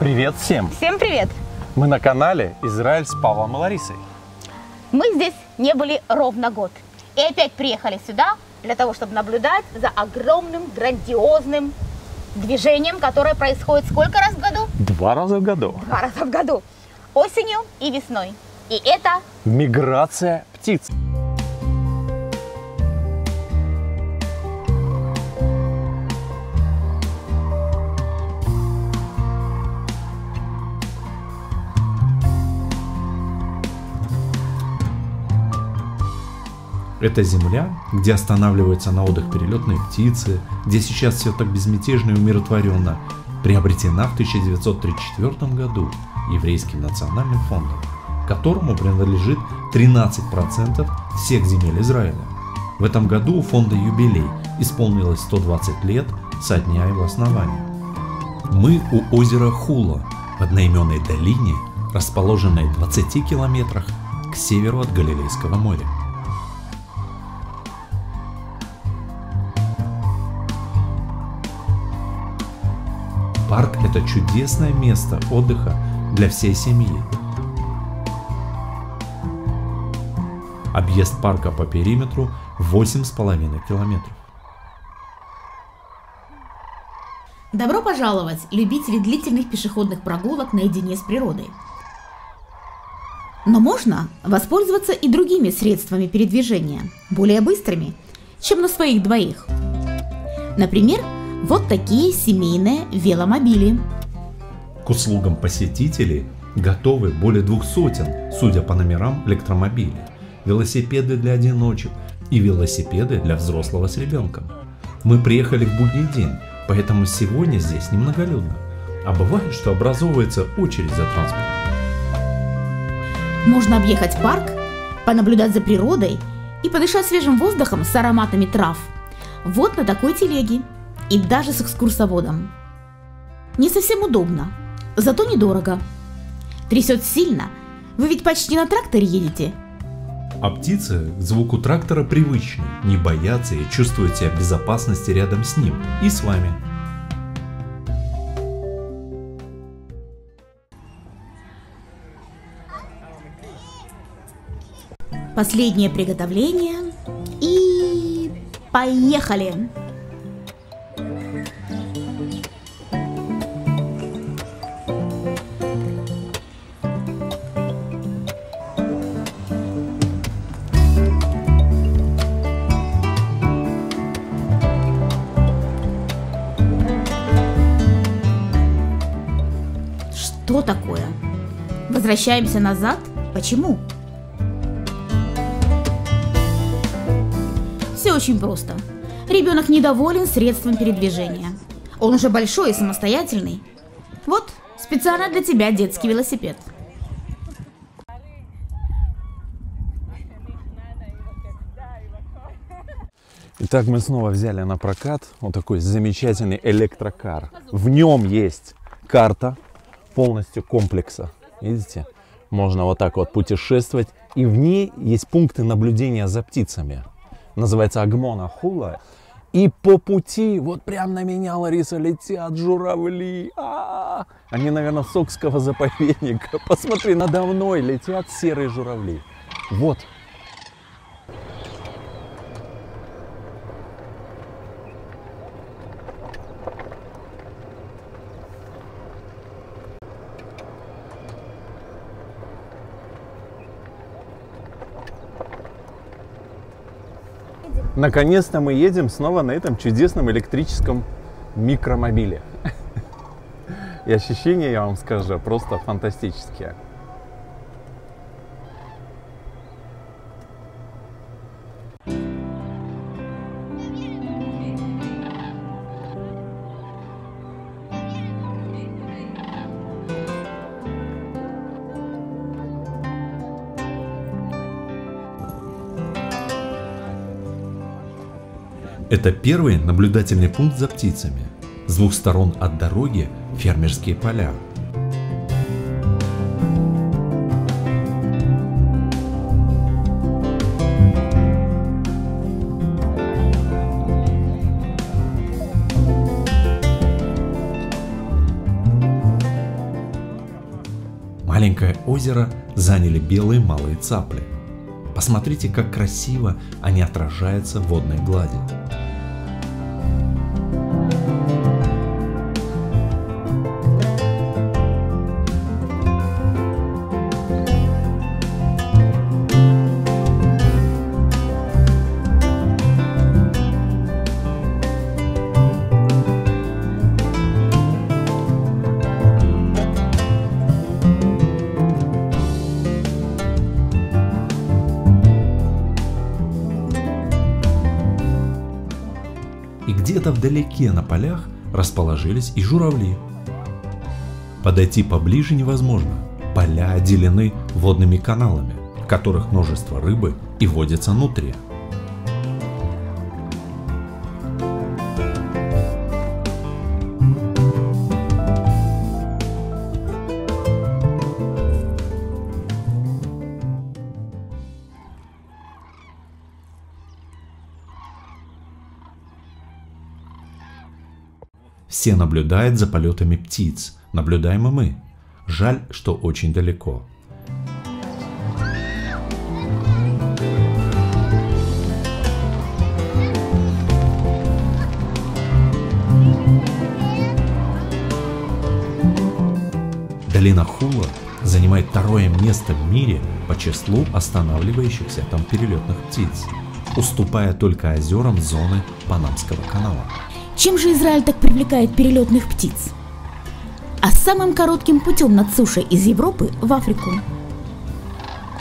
Привет всем! Всем привет! Мы на канале Израиль с Павлом и Ларисой. Мы здесь не были ровно год. И опять приехали сюда для того, чтобы наблюдать за огромным, грандиозным движением, которое происходит сколько раз в году? 2 раза в году. 2 раза в году. Осенью и весной. И это миграция птиц. Это земля, где останавливаются на отдых перелетные птицы, где сейчас все так безмятежно и умиротворенно, приобретена в 1934 году Еврейским национальным фондом, которому принадлежит 13% всех земель Израиля. В этом году у фонда юбилей, исполнилось 120 лет со дня его основания. Мы у озера Хула, в одноименной долине, расположенной в 20 километрах к северу от Галилейского моря. Парк – это чудесное место отдыха для всей семьи. Объезд парка по периметру 8,5 километров. Добро пожаловать, любители длительных пешеходных прогулок наедине с природой. Но можно воспользоваться и другими средствами передвижения, более быстрыми, чем на своих двоих. Например, вот такие семейные веломобили. К услугам посетителей готовы более 200, судя по номерам, электромобилей, велосипеды для одиночек и велосипеды для взрослого с ребенком. Мы приехали в будний день, поэтому сегодня здесь немноголюдно, а бывает, что образовывается очередь за транспортом. Можно объехать парк, понаблюдать за природой и подышать свежим воздухом с ароматами трав. Вот на такой телеге. И даже с экскурсоводом. Не совсем удобно, зато недорого. Трясет сильно, вы ведь почти на тракторе едете. А птицы к звуку трактора привычны, не боятся и чувствуют себя в безопасности рядом с ним и с вами. Последнее приготовление и поехали! Что такое? Возвращаемся назад? Почему? Все очень просто. Ребенок недоволен средством передвижения. Он уже большой и самостоятельный. Вот, специально для тебя детский велосипед. Итак, мы снова взяли на прокат вот такой замечательный электрокар. В нем есть карта полностью комплекса. Видите? Можно вот так вот путешествовать. И в ней есть пункты наблюдения за птицами. Называется Агмона Хула. И по пути, вот прям на меня, Лариса, летят журавли. Они, наверное, с Окского заповедника. Посмотри, надо мной летят серые журавли. Вот. Наконец-то мы едем снова на этом чудесном электрическом микромобиле. И ощущения, я вам скажу, просто фантастические. Это первый наблюдательный пункт за птицами. С двух сторон от дороги фермерские поля. Великое озеро заняли белые малые цапли. Посмотрите, как красиво они отражаются в водной глади. И где-то вдалеке на полях расположились и журавли. Подойти поближе невозможно. Поля отделены водными каналами, в которых множество рыбы и водится нутрия. Все наблюдают за полетами птиц, наблюдаем и мы. Жаль, что очень далеко. Долина Хула занимает второе место в мире по числу останавливающихся там перелетных птиц, уступая только озерам зоны Панамского канала. Чем же Израиль так привлекает перелетных птиц? А самым коротким путем над сушей из Европы в Африку.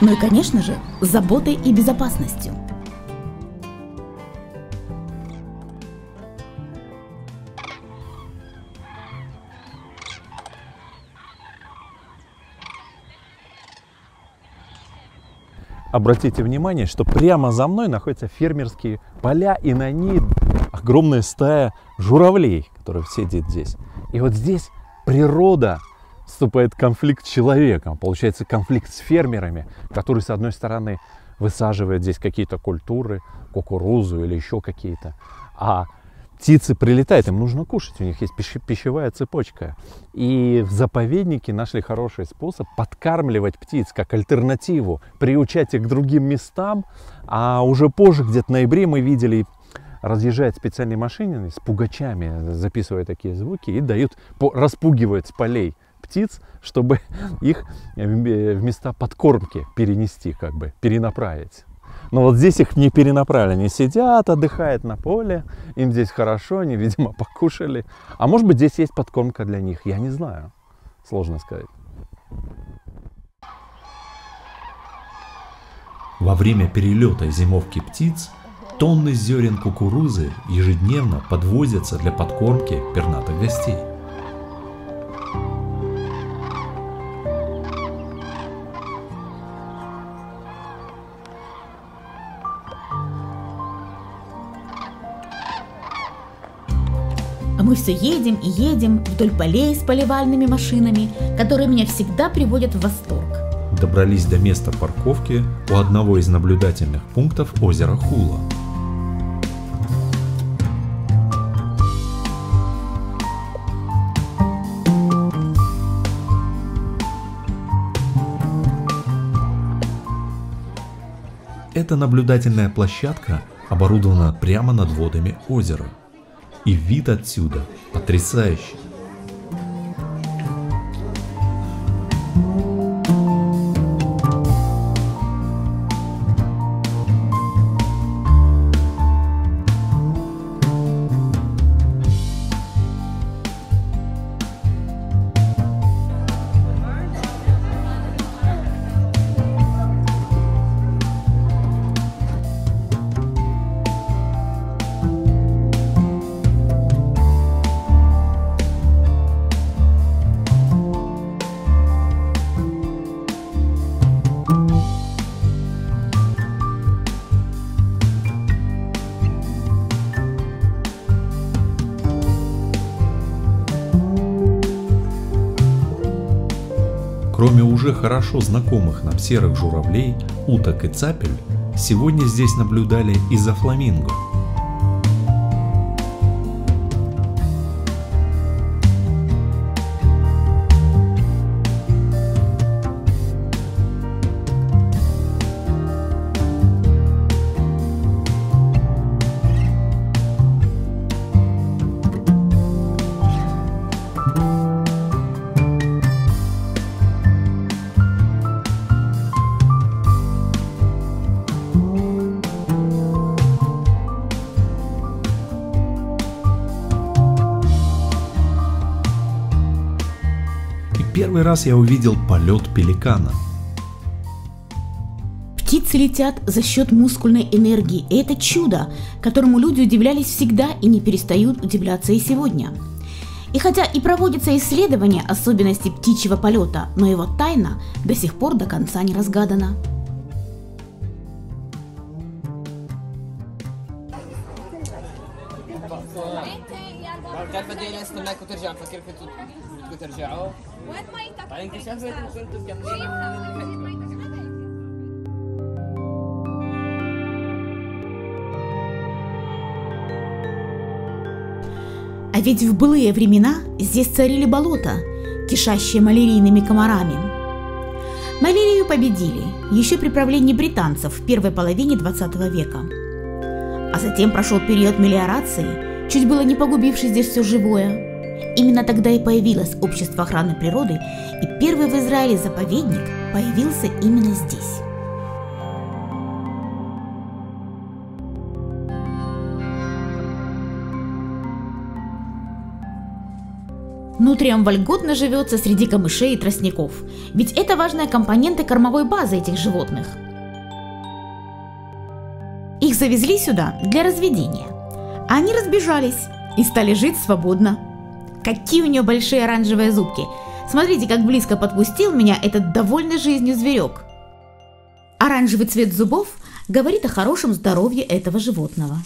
Ну и, конечно же, заботой и безопасностью. Обратите внимание, что прямо за мной находятся фермерские поля, и на них огромная стая журавлей, которые сидят здесь. И вот здесь природа вступает в конфликт с человеком. Получается конфликт с фермерами, которые, с одной стороны, высаживают здесь какие-то культуры, кукурузу или еще какие-то, а птицы прилетают, им нужно кушать, у них есть пищевая цепочка. И в заповеднике нашли хороший способ подкармливать птиц как альтернативу, приучать их к другим местам. А уже позже, где-то в ноябре, мы видели, разъезжают специальные машины с пугачами, записывая такие звуки и дают, распугивают с полей птиц, чтобы их в места подкормки перенести, как бы перенаправить. Но вот здесь их не перенаправили, они сидят, отдыхают на поле, им здесь хорошо, они, видимо, покушали. А может быть, здесь есть подкормка для них, я не знаю, сложно сказать. Во время перелета и зимовки птиц тонны зерен кукурузы ежедневно подвозятся для подкормки пернатых гостей. А мы все едем и едем вдоль полей с поливальными машинами, которые меня всегда приводят в восторг. Добрались до места парковки у одного из наблюдательных пунктов озера Хула. Эта наблюдательная площадка оборудована прямо над водами озера. И вид отсюда потрясающий. Кроме уже хорошо знакомых нам серых журавлей, уток и цапель, сегодня здесь наблюдали и за фламинго. первый раз я увидел полет пеликана. Птицы летят за счет мускульной энергии, и это чудо, которому люди удивлялись всегда и не перестают удивляться и сегодня. И хотя и проводятся исследования особенностей птичьего полета, но его тайна до сих пор до конца не разгадана. А ведь в былые времена здесь царили болота, кишащие малярийными комарами. Малярию победили еще при правлении британцев в первой половине 20 века. А затем прошел период мелиорации, чуть было не погубивший здесь все живое. Именно тогда и появилось Общество охраны природы, и первый в Израиле заповедник появился именно здесь. Нутриям вольготно живется среди камышей и тростников, ведь это важные компоненты кормовой базы этих животных. Их завезли сюда для разведения, а они разбежались и стали жить свободно. Какие у нее большие оранжевые зубки! Смотрите, как близко подпустил меня этот довольный жизнью зверек. Оранжевый цвет зубов говорит о хорошем здоровье этого животного.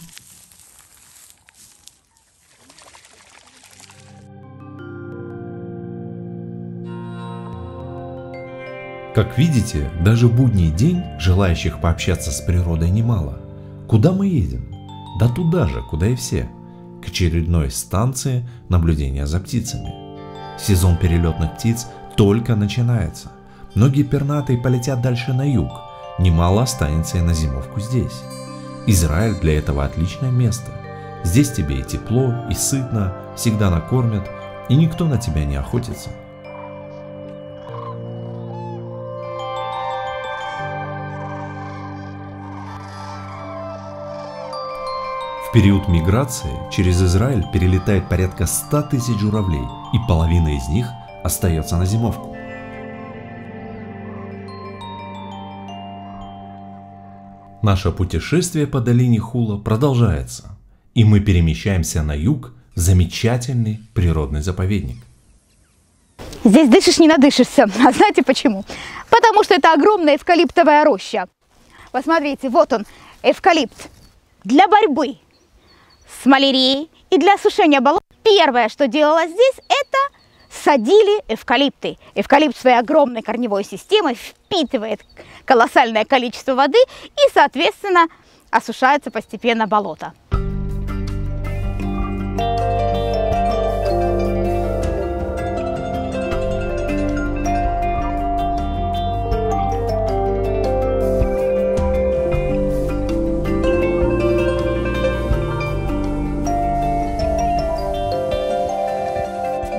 Как видите, даже в будний день желающих пообщаться с природой немало. Куда мы едем? Да туда же, куда и все. К очередной станции наблюдения за птицами. Сезон перелетных птиц только начинается. Многие пернатые полетят дальше на юг. Немало останется и на зимовку здесь. Израиль для этого отличное место. Здесь тебе и тепло, и сытно, всегда накормят, и никто на тебя не охотится. В период миграции через Израиль перелетает порядка 100 тысяч журавлей, и половина из них остается на зимовку. Наше путешествие по долине Хула продолжается, и мы перемещаемся на юг в замечательный природный заповедник. Здесь дышишь, не надышишься. А знаете почему? Потому что это огромная эвкалиптовая роща. Посмотрите, вот он, эвкалипт. Для борьбы с малярией и для осушения болот первое, что делалось здесь, это садили эвкалипты. Эвкалипт своей огромной корневой системой впитывает колоссальное количество воды и, соответственно, осушается постепенно болото.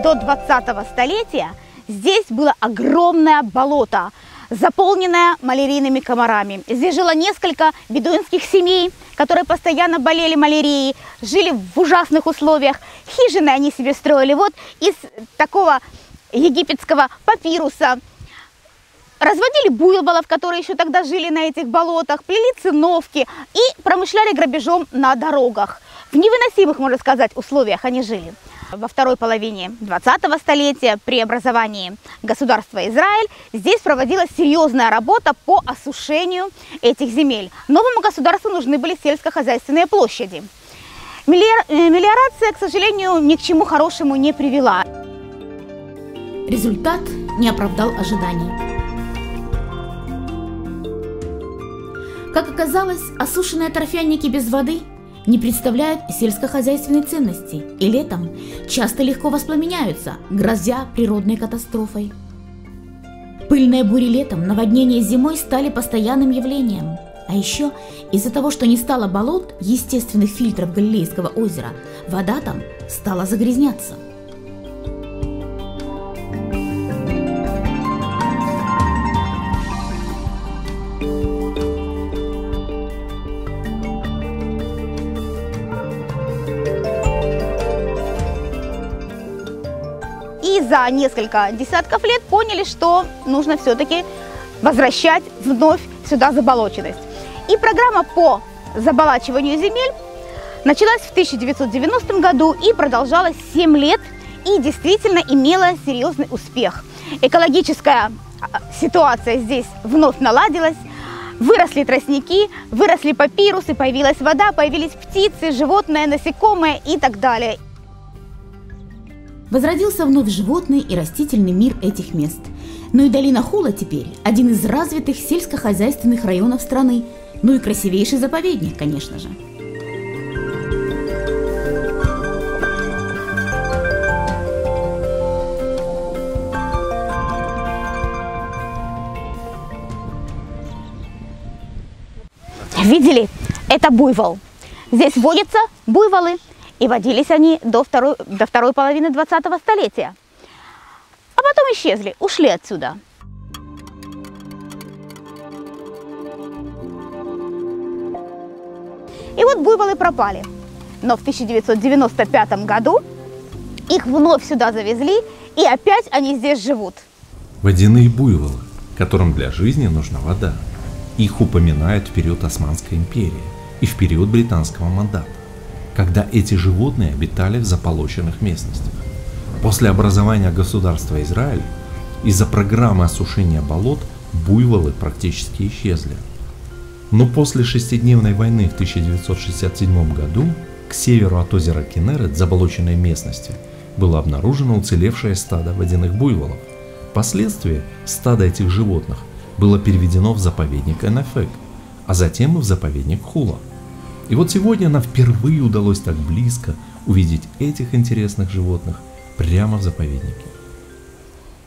До 20-го столетия здесь было огромное болото, заполненное малярийными комарами. Здесь жило несколько бедуинских семей, которые постоянно болели малярией, жили в ужасных условиях. Хижины они себе строили вот из такого египетского папируса. Разводили буйволов, которые еще тогда жили на этих болотах, плели циновки и промышляли грабежом на дорогах. В невыносимых, можно сказать, условиях они жили. Во второй половине 20-го столетия при образовании государства Израиль здесь проводилась серьезная работа по осушению этих земель. Новому государству нужны были сельскохозяйственные площади. Мелиорация, к сожалению, ни к чему хорошему не привела. Результат не оправдал ожиданий. Как оказалось, осушенные торфяники без воды не представляют сельскохозяйственной ценности и летом часто легко воспламеняются, грозя природной катастрофой. Пыльные бури летом, наводнения зимой стали постоянным явлением. А еще из-за того, что не стало болот, естественных фильтров Галилейского озера, вода там стала загрязняться. за несколько десятков лет поняли, что нужно все-таки возвращать вновь сюда заболоченность. И программа по заболачиванию земель началась в 1990 году и продолжалась 7 лет и действительно имела серьезный успех. Экологическая ситуация здесь вновь наладилась, выросли тростники, выросли папирусы, появилась вода, появились птицы, животные, насекомые и так далее. Возродился вновь животный и растительный мир этих мест. Ну и долина Хула теперь один из развитых сельскохозяйственных районов страны, ну и красивейший заповедник, конечно же. Видели? Это буйвол. Здесь водятся буйволы, и водились они до второй половины 20-го столетия. А потом исчезли, ушли отсюда. И вот буйволы пропали. Но в 1995 году их вновь сюда завезли, и опять они здесь живут. Водяные буйволы, которым для жизни нужна вода. Их упоминают в период Османской империи и в период британского мандата, когда эти животные обитали в заполоченных местностях. После образования государства Израиль из-за программы осушения болот буйволы практически исчезли. Но после шестидневной войны в 1967 году к северу от озера Кенерет, в заболоченной местности, было обнаружено уцелевшее стадо водяных буйволов. Впоследствии стадо этих животных было переведено в заповедник Энефек, а затем и в заповедник Хула. И вот сегодня нам впервые удалось так близко увидеть этих интересных животных прямо в заповеднике.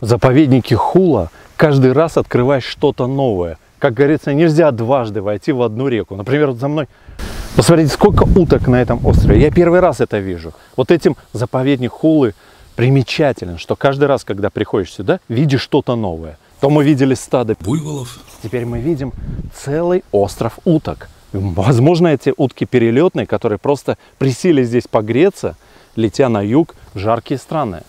В заповеднике Хула каждый раз открываешь что-то новое. Как говорится, нельзя дважды войти в одну реку. Например, вот за мной, посмотрите, сколько уток на этом острове. Я первый раз это вижу. Вот этим заповедник Хулы примечателен, что каждый раз, когда приходишь сюда, видишь что-то новое. То мы видели стадо буйволов. Теперь мы видим целый остров уток. Возможно, эти утки перелетные, которые просто присели здесь погреться, летя на юг в жаркие страны.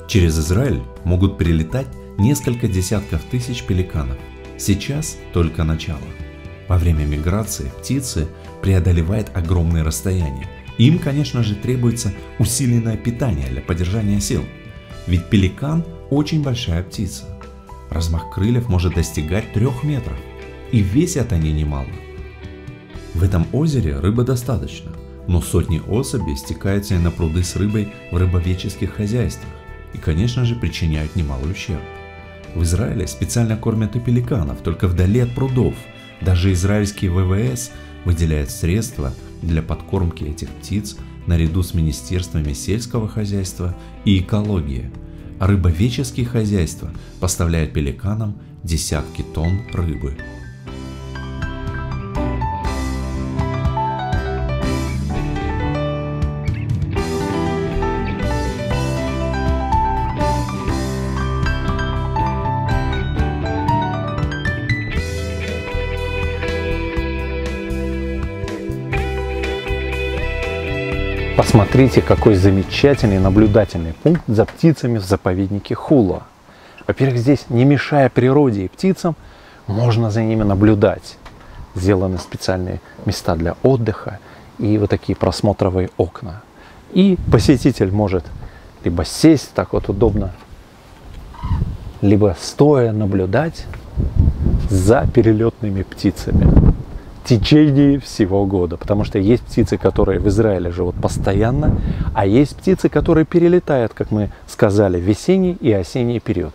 Через Израиль могут прилетать несколько десятков тысяч пеликанов. Сейчас только начало. Во время миграции птицы преодолевают огромные расстояния. Им, конечно же, требуется усиленное питание для поддержания сил. Ведь пеликан очень большая птица. Размах крыльев может достигать 3 метров. И весят они немало. В этом озере рыбы достаточно, но сотни особей стекаются и на пруды с рыбой в рыбоведческих хозяйствах. И, конечно же, причиняют немалый ущерб. В Израиле специально кормят и пеликанов, только вдали от прудов. Даже израильские ВВС выделяют средства для подкормки этих птиц наряду с министерствами сельского хозяйства и экологии. А рыбоведческие хозяйства поставляют пеликанам десятки тонн рыбы. Посмотрите, какой замечательный наблюдательный пункт за птицами в заповеднике Хула. Во-первых, здесь, не мешая природе и птицам, можно за ними наблюдать. Сделаны специальные места для отдыха и вот такие просмотровые окна. И посетитель может либо сесть так вот удобно, либо стоя наблюдать за перелетными птицами. в течение всего года. Потому что есть птицы, которые в Израиле живут постоянно, а есть птицы, которые перелетают, как мы сказали, в весенний и осенний период.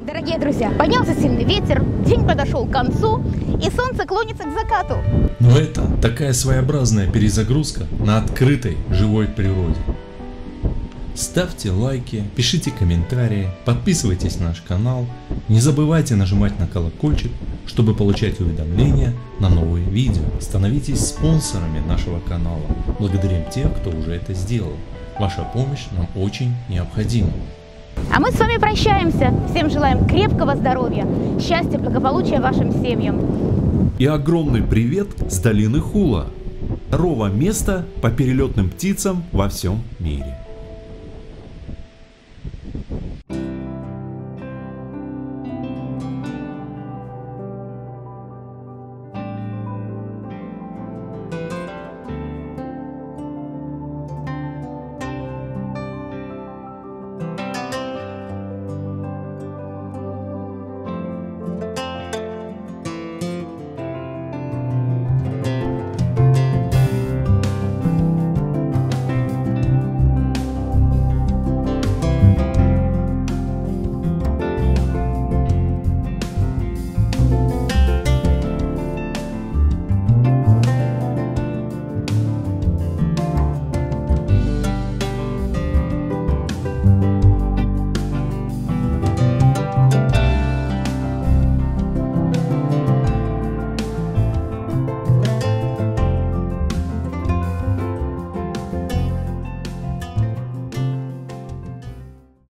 Дорогие друзья, поднялся сильный ветер, день подошел к концу, и солнце клонится к закату. Но это такая своеобразная перезагрузка на открытой живой природе. Ставьте лайки, пишите комментарии, подписывайтесь на наш канал, не забывайте нажимать на колокольчик, чтобы получать уведомления на новые видео. Становитесь спонсорами нашего канала. Благодарим тех, кто уже это сделал. Ваша помощь нам очень необходима. А мы с вами прощаемся. Всем желаем крепкого здоровья, счастья, благополучия вашим семьям. И огромный привет с долины Хула, второго места по перелетным птицам во всем мире.